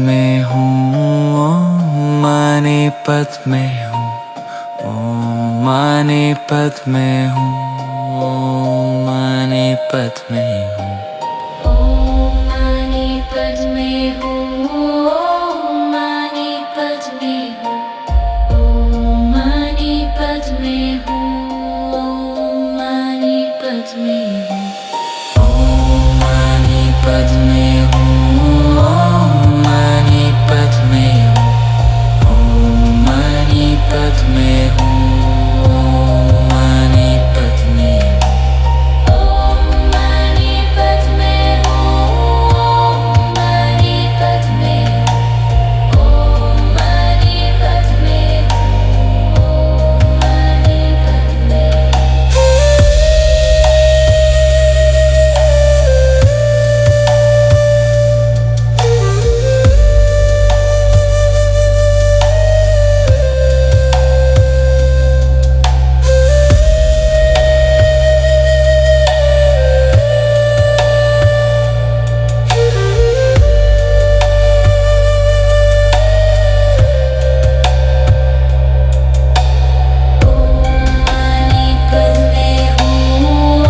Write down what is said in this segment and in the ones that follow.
में हूँ, ओम मणि पद में हूँ, ओम मणि पद में हूँ, ओम मणि पद में हूँ। ओम मणि पद में हूँ, ओम मणि पद में हूँ, ओम मणि पद में हूँ, ओम मणि पद में हूँ। ओम मणि पद में हूँ, ओम मणि पद में हूँ, ओम मणि पद में हूँ, ओम मणि पद में हूँ। ओम मणि पद में हूँ,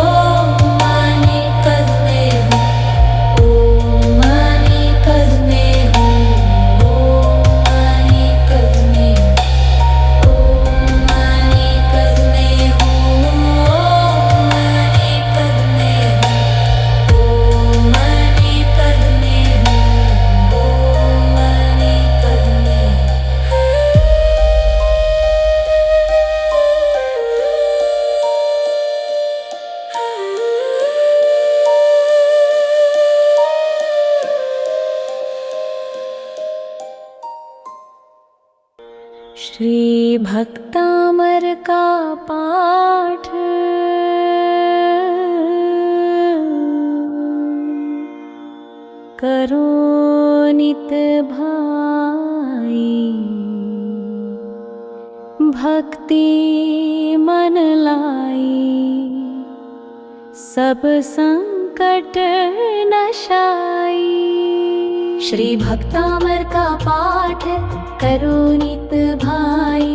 ओम मणि पद में हूँ, ओम मणि पद में हूँ, ओम मणि पद में हूँ। श्री भक्तामर का पाठ करो नित भाई, भक्ति मन लाई, सब संकट नशाई। श्री भक्तामर का पाठ करो नित भाई,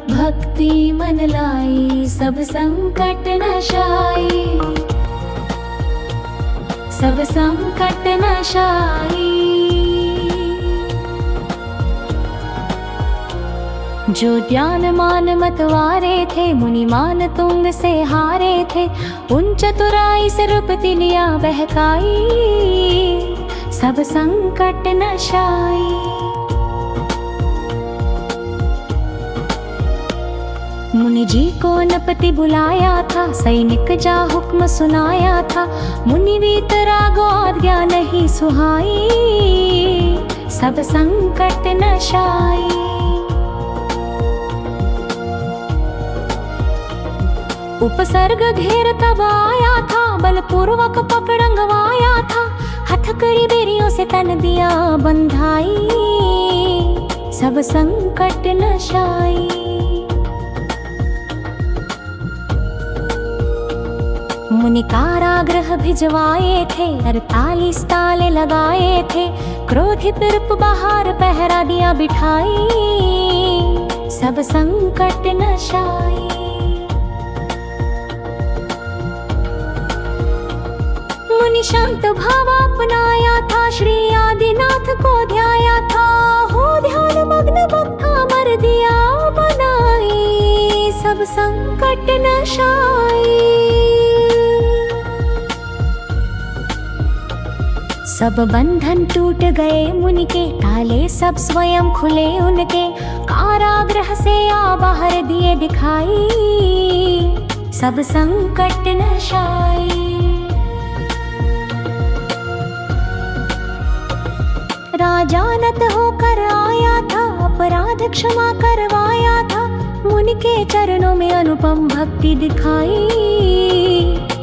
भक्ति मन लाई, सब संकट नशाई, सब संकट नशाई। जो ध्यान मान मतवारे थे, मुनि मान तुंग से हारे थे, उन चतुराई से रूपति लिया बहकाई, सब संकट नशाई। मुनि जी को नपति बुलाया था, सैनिक जा हुक्म सुनाया था, मुनि वीतराग आज्ञा नहीं सुहाई, सब संकट नशाई। उपसर्ग घेर तब आया था, बलपूर्वक पकड़ंगवाया था, हथकड़ी बेरियों से तन दिया बंधाई, सब संकट नशाई। मुनि कारागृह भिजवाए थे, 48 ताले लगाए थे, क्रोधित रूप बाहर पहरा दिया बिठाई, सब संकट नशाई। मुनि शांत भाव अपनाया था, श्री आदिनाथ को ध्याया था, हो ध्यान मग्न भक्ता मर दिया बनाई, सब संकट नशाई। सब बंधन टूट गए मुनि के, ताले सब स्वयं खुले उनके, कारागृह से आ बाहर दिए दिखाई, सब संकट नशाई। राजानत होकर आया था, अपराध क्षमा करवाया था, मुनि के चरणों में अनुपम भक्ति दिखाई,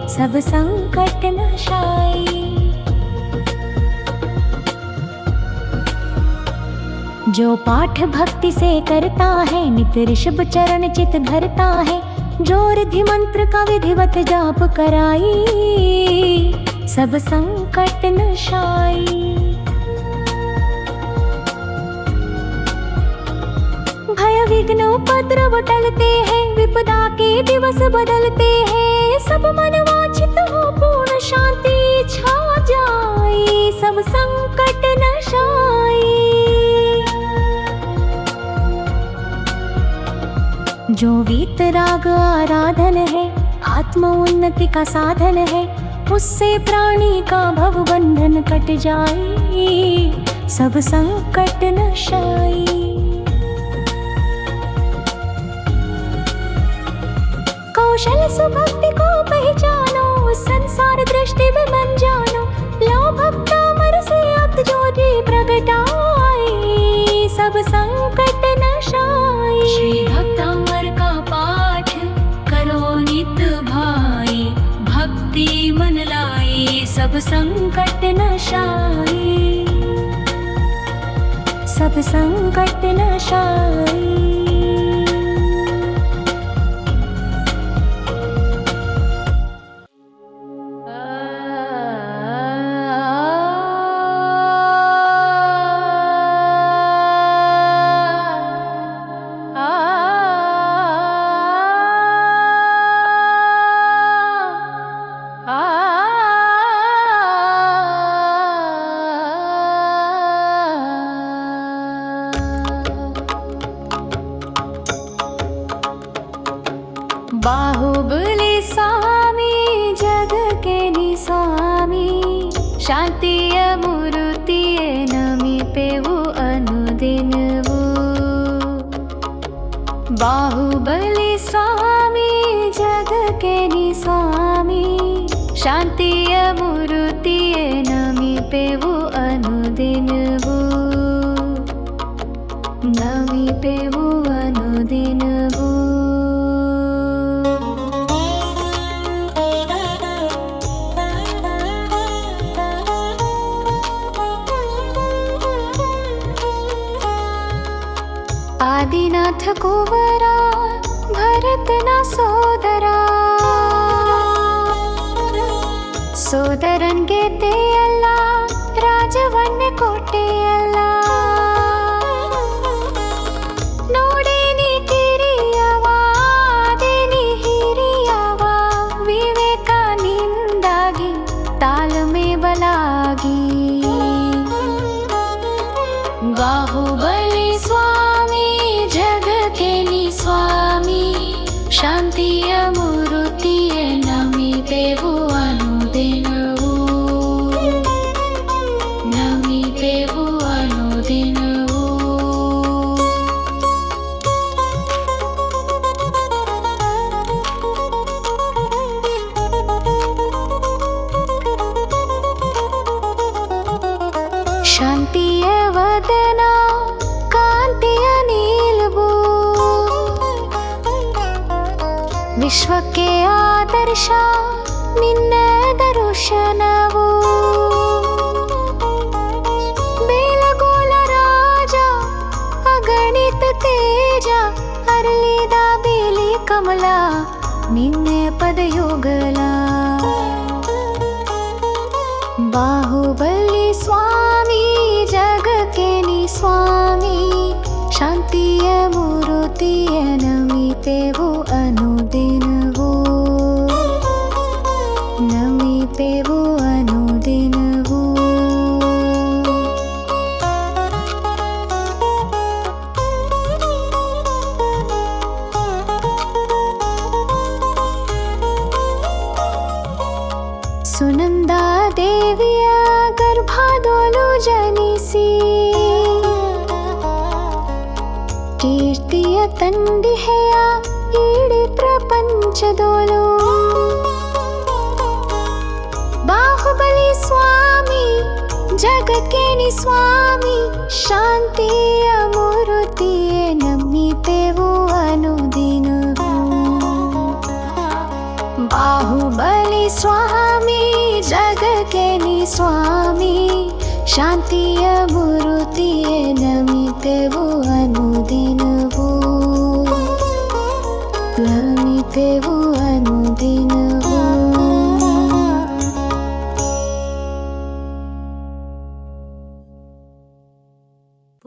सब संकट नशाई। जो पाठ भक्ति से करता है, नित ऋषभ चरण चित धरता है, जो रिधि मंत्र का विधिवत जाप कराई, सब संकट नशाई। विघ्न उपद्रव टलते हैं, विपदा के दिवस बदलते हैं। सब मन वांछित हो पूर्ण शांति छा जाए, सब संकट नशाए। जो वीतराग आराधन है, आत्म उन्नति का साधन है, उससे प्राणी का भव बंधन कट जाए, सब संकट नशाए। कौशल सुभक्ति को पहचानो, संसार दृष्टि में मन जानो। लो भक्ता मर से अत ज्योति प्रगटाए, सब संकट नशाए। श्री भक्तामर का पाठ करो नित भाई, भक्ति मन लाए, सब संकट नशाए, सब संकट नशाए। बाहुबली स्वामी जग के नि स्वामी, शांतिय मूर्तिय नमिपेवु अनुदिनवु। बाहुबली स्वामी जग के नि स्वामी, शांतिय मूर्तिय नमिपेवु अनुदिनवु, नमिपेवु अनुदिनवु। आदिनाथ कुंवरा भरत ना सोदरा, सोदरन गेते अल्ला राजवन कोटे अल्ला। नोडेनी ಕಿರಿಯವಾ ದೇನಿ ಹಿರಿಯವಾ, ವಿವೇಕಾನಿಂದಾಗಿ ತಾಳ್ಮೆ ಬಲಾಗಿ। बाहुबली स्वामी जग के नि स्वामी, शांतिय मूर्तिय नमिपेवु अनुदिनवु, नमिपेवु अनुदिनवु। शांतिय वदना कांतिय नीलबू, विश्व के आदर्श निन्न दर्शनवु। बेलगोल राजा अगणित तेज, अरलिदा बेली कमला निन्ने पदयुगला। बाहुबली स्वामी जग के नि स्वामी, शांतिय मूर्तिय नमिपेवु अनुदिनवु, नमिपेवु अनुदिनवु। सुनंदा देविया गर्भादोलु जनिसी, ಕೀರ್ತಿಯ ತಂದಿಹೆಯ ಇಡೀ ಪ್ರಪಂಚದೋಲು. ಬಾಹುಬಲಿ ಸ್ವಾಮಿ ಜಗಕ್ಕೆ ನಿ ಸ್ವಾಮಿ, ಶಾಂತಿಯ ಮೂರ್ತಿಯೇ ನಮಿಪೆವು ಅನುದಿನವೂ. ಬಾಹುಬಲಿ ಸ್ವಾಮಿ ಜಗಕ್ಕೆ ನಿ ಸ್ವಾಮಿ, ಶಾಂತಿಯ ಮೂರ್ತಿಯೇ ನಮಿಪೆವು अनुदिनवु, नमिपेवु अनुदिनवु। ॐ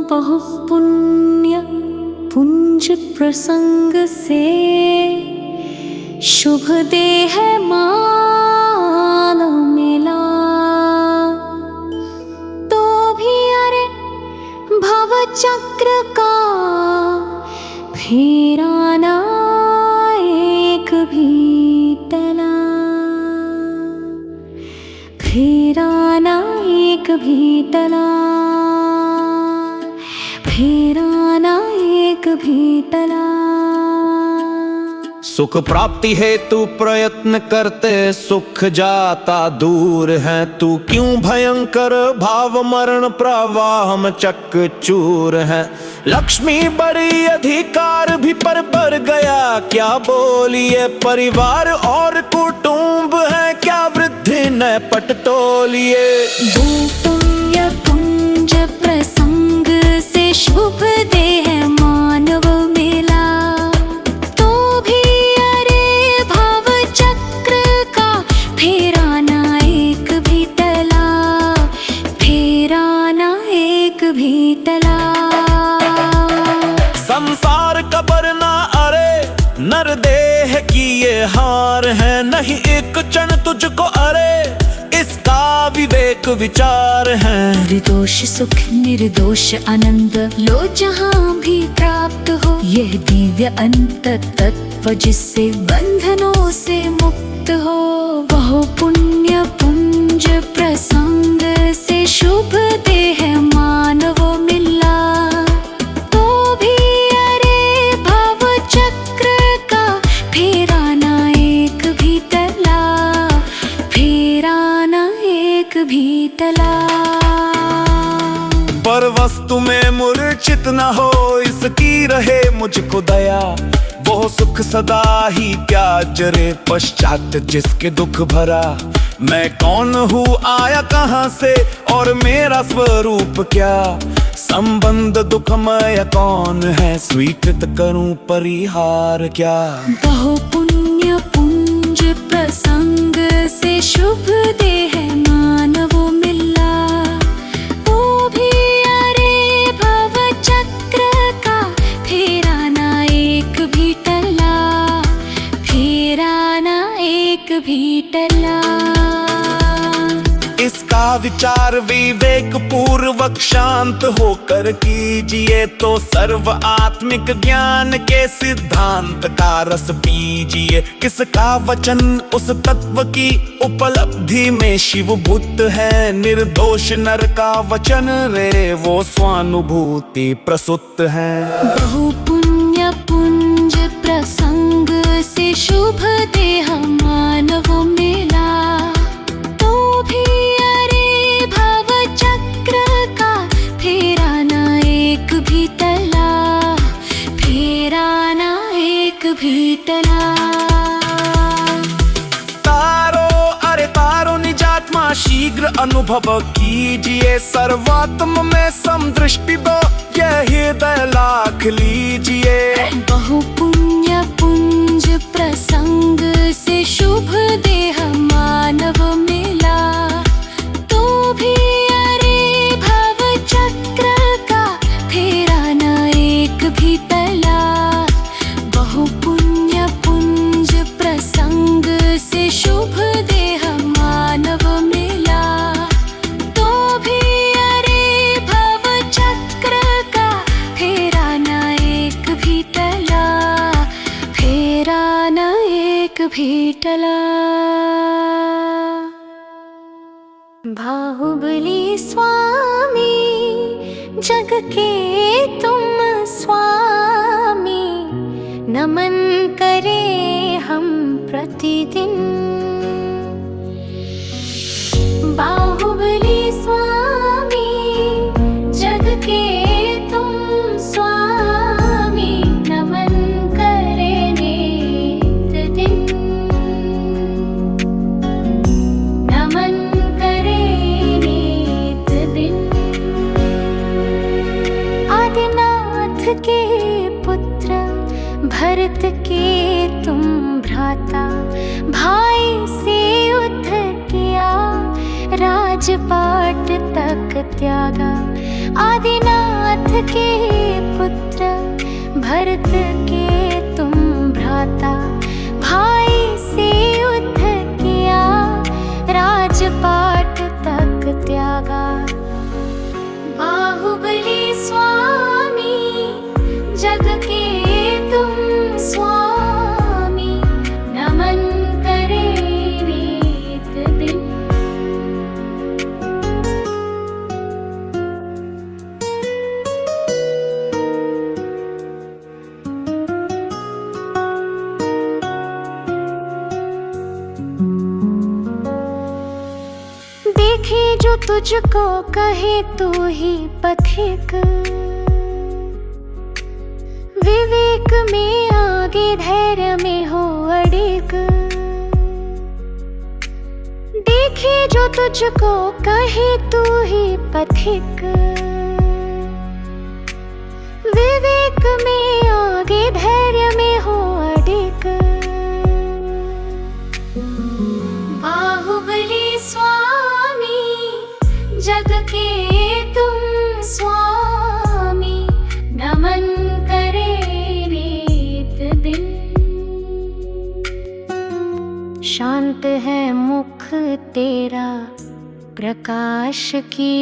बहुपुण्य पुंज प्रसंग से शुभ देह मान मिला, तो भी अरे भव चक्र का फेरा ना एक भी टला, फेरा ना एक भी टला, फेरा ना एक भी टला। सुख प्राप्ति हेतु प्रयत्न करते सुख जाता दूर है, तू क्यों भयंकर भाव मरण प्रवाह में चकचूर है। लक्ष्मी बड़ी अधिकार भी पर गया, क्या बोलिए परिवार और कुटुंब है, क्या वृद्धि न पट तोलिए। पुण्य पुंज प्रसंग से शुभ देह मानव मिला, तो भी अरे भव चक्र का फेरा ना एक भी टला, फेरा ना एक भी टला। संसार कबर ना अरे नर देह की ये हार है, नहीं एक क्षण तुझको अरे इसका विवेक विचार है। निर्दोष सुख निर्दोष आनंद लो जहाँ भी प्राप्त हो, यह दिव्य अंत तत्व जिससे बंधनों से मुक्त हो। वह पुण्य पुंज प्रसंग से शुभ देह मानव मिला, तो भी अरे भव चक्र का फेरा ना एक भी टला, फेरा ना एक भी टला। पर वस्तु में मूर्छित न हो, इसकी रहे मुझको दया। वो सुख सदा ही क्या जरे पश्चात जिसके दुख भरा। मैं कौन हूँ आया कहाँ से और मेरा स्वरूप क्या, संबंध दुखमय कौन है स्वीकृत करूं परिहार क्या। बहु पुण्य पुंज प्रसंग से शुभ देह मानव मिला, तो भी अरे भव चक्र का फेरा ना एक भी टला, फेरा ना एक भी टला। इसका विचार विवेक पूर्वक शांत होकर कीजिए, तो सर्व आत्मिक ज्ञान के सिद्धांत का रस पीजिए। किसका वचन उस तत्व की उपलब्धि में शिव भूत है, निर्दोष नर का वचन रे वो स्वानुभूति प्रसुत है। बहु पुण्य पुंज प्रसंग से शुभ देह मानव मिला, तो भी अरे भव चक्र का फेरा ना एक भी टला, फेरा ना एक भी टला। तारो निजात्मा शीघ्र अनुभव कीजिए, सर्वात्म में समदृष्टि दो यह हृदय लाख लीजिए। बहु पुण्य पुंज प्रसंग से शुभ देह मानव मिला, तो भी अरे भव चक्र का फेरा ना एक भी टला। बहु पुण्य पुंज प्रसंग से शुभ देह मानव मिला, तो भी अरे भव चक्र का फेरा ना एक भी टला, फेरा ना एक भी टला। बाहुबली स्वामी जग के तुम स्वामी, नमन करे हम प्रतिदिन। बाहुबली स्वामी जग के तुम स्वामी, नमन करे नित दिन, नमन करे नित दिन। आदिनाथ के पुत्र भरत के तुम भ्राता, भाई से युद्ध किया राजपाट तक त्यागा। आदिनाथ के पुत्र भरत के तुम भ्राता, भाई से युद्ध किया, राजपाट तक त्यागा। बाहुबली स्वामी, जग के तुम स्वामी, नमन करे नित दिन। देखे जो तुझको कहे तू ही पथिक, विवेक में आगे धैर्य में हो अडिग। देखे जो तुझको कहे तू ही पथिक, विवेक में आगे धैर्य में हो अडिग। बाहुबली स्वामी, जग के तुम स्वामी, नमन करे नित दिन। शांत है मुख तेरा, प्रकाश की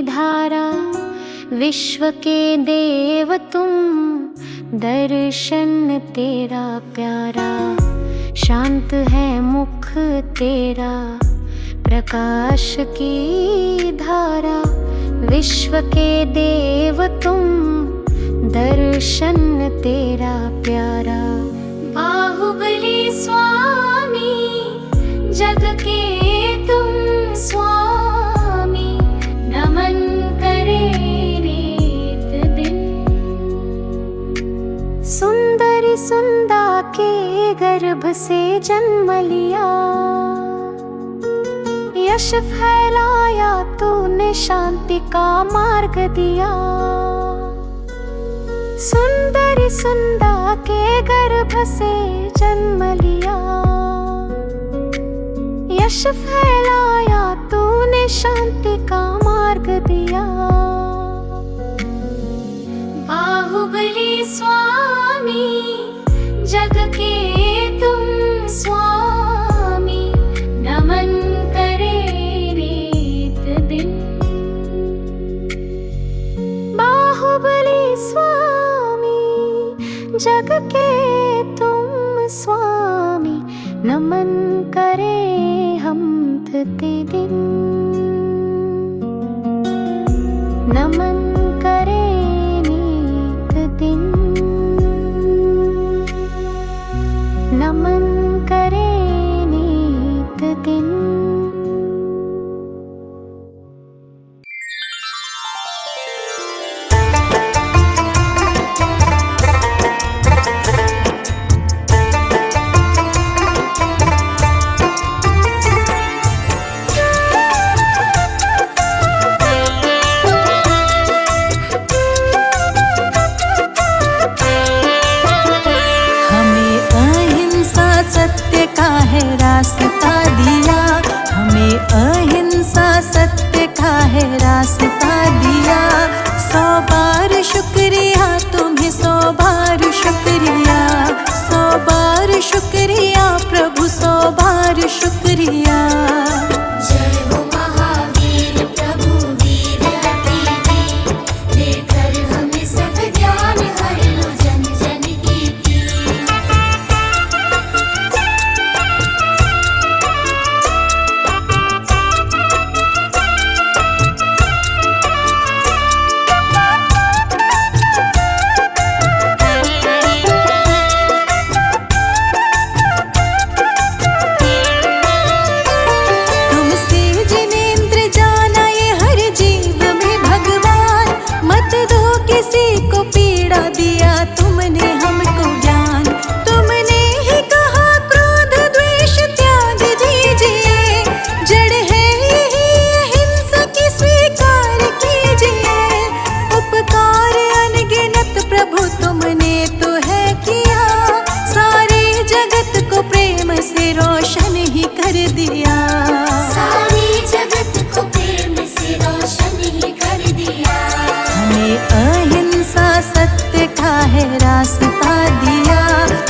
धारा, विश्व के देव तुम, दर्शन तेरा प्यारा। शांत है मुख तेरा, प्रकाश की धारा, विश्व के देव तुम, दर्शन तेरा प्यारा। बाहुबली स्वामी, जग के तुम स्वामी, नमन करे नित दिन। सुंदरी सुंदा के गर्भ से जन्म लिया, यश फैलाया तूने, शांति का मार्ग दिया। सुंदरी सुंदा के गर्भ से जन्म लिया, यश फैलाया तूने, शांति का मार्ग दिया। बाहुबली स्वामी, जग के तुम स्वामी, नमन करे नित दिन। बाहुबली स्वामी, जग के तुम स्वामी, नमन करे हम प्रतिदिन। नमन करे नित दिन, नमन करे नित दिन। सत्य का है रास्ता दिया, हमें अहिंसा सत्य का है रास्ता दिया। 100 बार शुक्रिया तुम्हें, 100 बार शुक्रिया, 100 बार शुक्रिया प्रभु, 100 बार शुक्रिया। जय हो महावीर प्रभु, वीर अति वीर, देकर हमें सब ज्ञान, हर लो जन जन की पीर। जगत को प्रेम से रोशन ही कर दिया। हमें अहिंसा रास्ता दिया।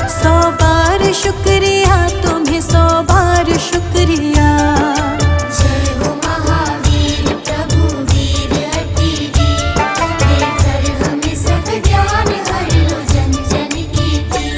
100 बार शुक्रिया तुम्हें, 100 बार शुक्रिया। जय हो महावीर प्रभु वीर अति वीर, देकर हमें सब ज्ञान हर लो जन जन की पीर।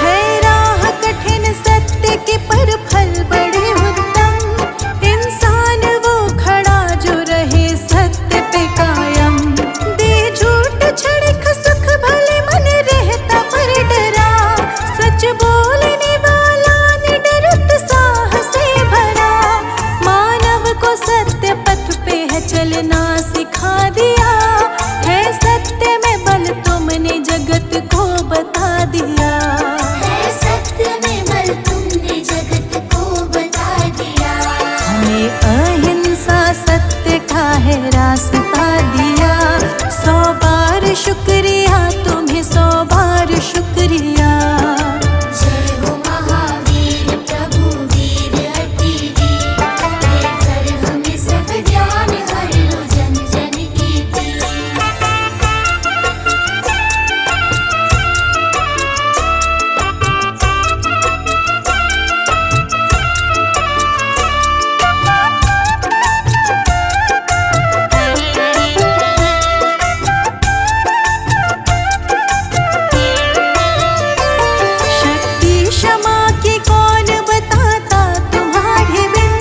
है राह कठिन सत्य के पर फल बड़े उत्तम, इंसान वो खड़ा जो रहे सत्य पे कायम। दे झूठ क्षणिक सुख भले मन रहता पर डरा, सच बोलने वाला निडर उत्साह से भरा। मानव को सत्य पथ पे है चलना सिखा दिया, है सत्य में बल तुमने जगत को बता दिया। है सत्य में बल तुमने जगत को बता दिया। हमें अहिंसा सत्य का है रास्ता दिया। 100 बार शुक्रिया तुम्हें, 100 बार शुक्रिया। जय हो महावीर प्रभु वीर अति वीर, देकर हमें सब ज्ञान हर लो जन जन की पीर। शक्ति क्षमा की कौन बताता तुम्हारे बिन,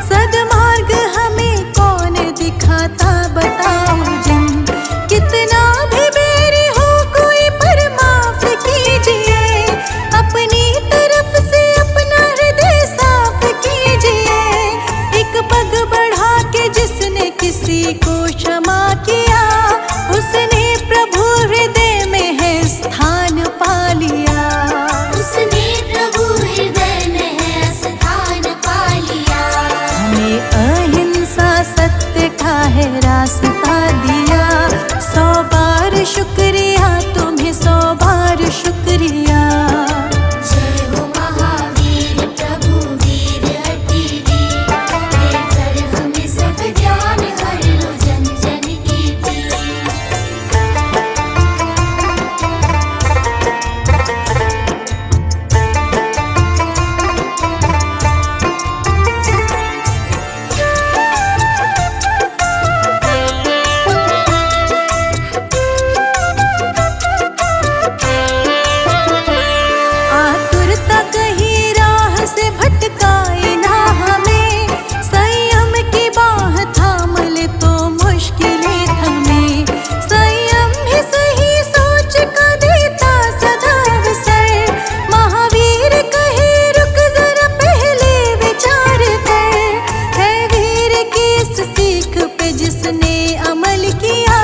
सद्मार्ग हमें कौन दिखाता बताओ जिन। कितना भी बेरी हो कोई पर माफ कीजिए, अपनी तरफ से अपना हृदय साफ कीजिए। एक पग बढ़ा के जिसने किसी को क्षमा किया, उसने प्रभु हृदय में है स्थान पा लिया। उसने प्रभु हृदय में है स्थान पा लिया। हमें अहिंसा सत्य का है रास्ता दिया। 100 बार शुक्रिया तुम्हें, 100 बार शुक्रिया। जय हो महावीर प्रभु वीर अति वीर, देकर हमें सब ज्ञान हर लो जन जन की पीर। आतुरता कहीं राह से भटकाए ना हमें, संयम की बाह थाम ले तो मुश्किलें थमे। संयम ही सही सोच का देता सदा अवसर, महावीर कहे रुक जरा पहले विचार कर। है वीर की इस सीख पे जिसने अमल किया,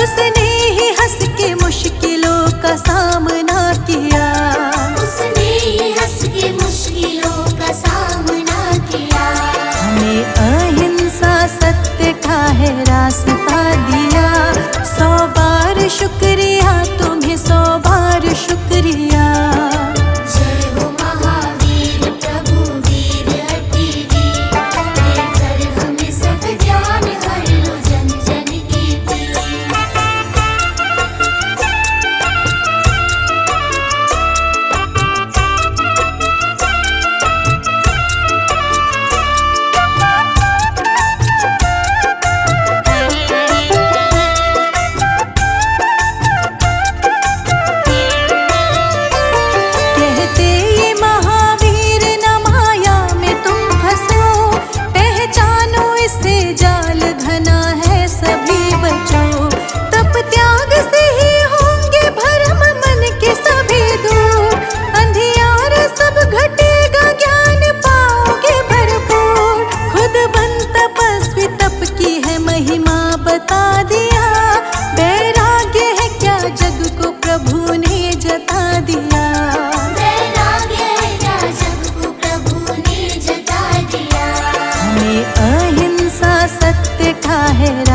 उसने ही हंस के मुश्किलों का सामना किया। उसने ही हंस के मुश्किलों का सामना किया। हमें अहिंसा सत्य का है रास्ता दिया। 100 बार शुक्रिया तुम्हें, 100 बार शुक्रिया। जय हो महावीर प्रभु वीर अति वीर, देकर हमें सब ज्ञान हर लो जन जन की पीर।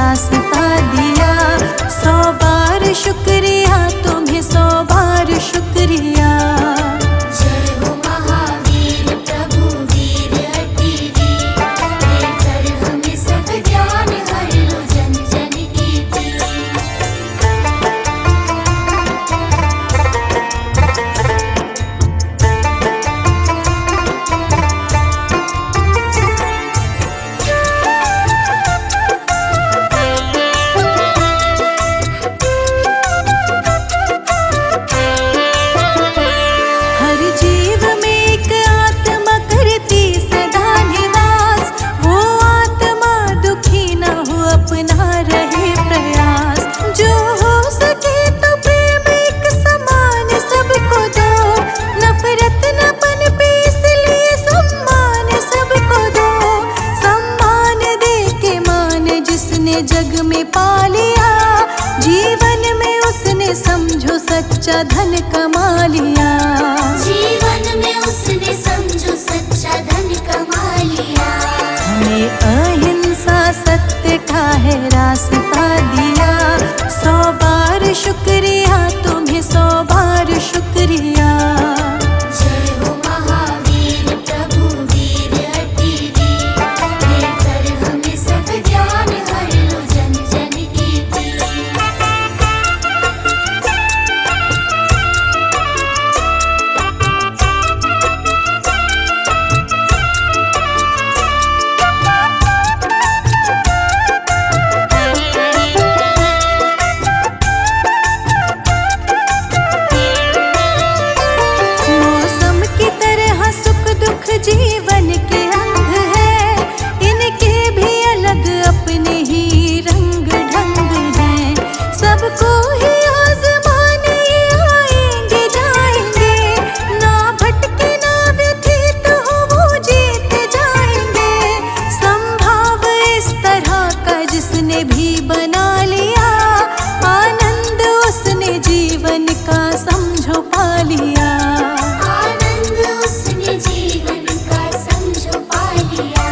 रास्ता दिया। 100 बार शुक्रिया तुम्हें, 100 बार शुक्रिया। जय हो महावीर प्रभु वीर अति वीर, देकर हमें सब ज्ञान हर लो जन जन की पीर। हर जीव में एक आत्मा करती सदा निवास, वो आत्मा दुखी न हो अपना रहे प्रयास। जो हो सके तो प्रेम एक समान सबको दो, नफरत न पनपे इसलिए सम्मान सबको दो। सम्मान दे के मान जिसने जग में पा लिया, जीवन में उसने समझो सच्चा धन कमा लिया। जीवन में उसने समझो सच्चा धन कमा लिया। हमें अहिंसा सत्य का है रास्ता दिया। 100 बार शुक्रिया तुम्हें, 100 बार शुक्रिया। जय हो महावीर प्रभु वीर अति वीर, देकर हमें सब ज्ञान हर लो जन जन की पीर। मौसम की तरह सुख दुख जीवन के अंग है, इनके भी अलग अपने ही रंग ढंग हैं। सबको ही आज़माने ये आएंगे जाएंगे, ना भटके ना व्यथित हो वो जीत जाएंगे। संभाव इस तरह का जिसने भी बना लिया, आनंद उसने जीवन का समझो पा लिया। आनंद उसने जीवन का समझो पा लिया।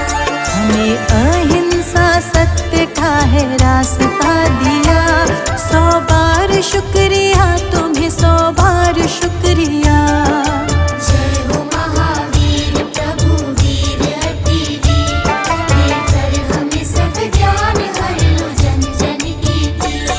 हमें अहिंसा सत्य का है रास्ता दिया। 100 बार शुक्रिया तुम्हें, 100 बार शुक्रिया। जय हो महावीर प्रभु वीर अति वीर, देकर हमें सब ज्ञान हर लो जन जन की पीर।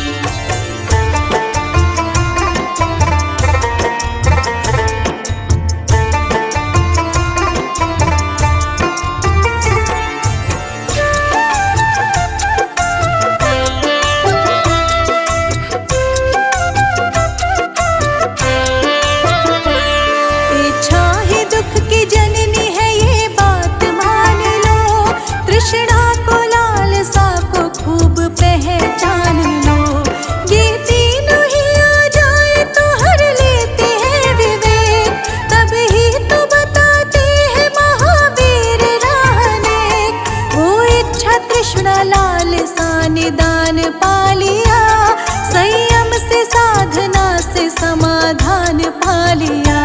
इच्छा ही दुख की जननी है ये बात मान लो, तृष्णा को लालसा को खूब पहचान लो। ये तीनों ही आ जाए तो हर लेते हैं विवेक, तब ही तो बताते हैं महावीर राह नेक। वो इच्छा तृष्णा लालसा निदान पा लिया, संयम से साधना से समाधान पा लिया।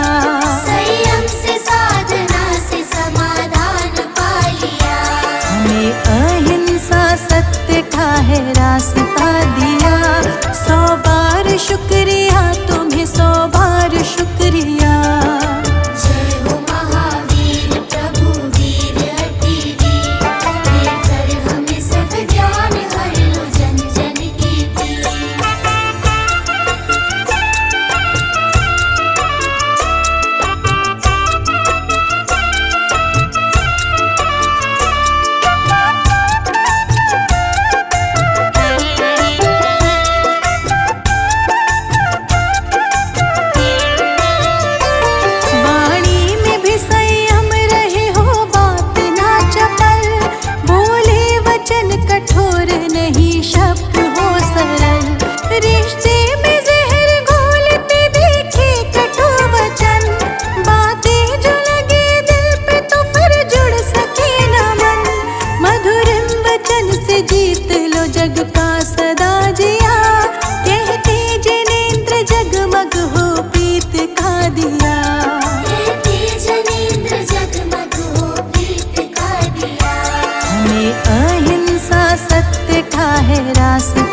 संयम से साधना से समाधान पा लिया। हमें अहिंसा सत्य का है रास्ता दिया। 100 बार शुक्रिया तुम्हें, 100 बार शुक्रिया। जय हो महावीर प्रभु वीर अति वीर, देकर हमें सब ज्ञान हर लो जन जन की पीर। है रास्ता।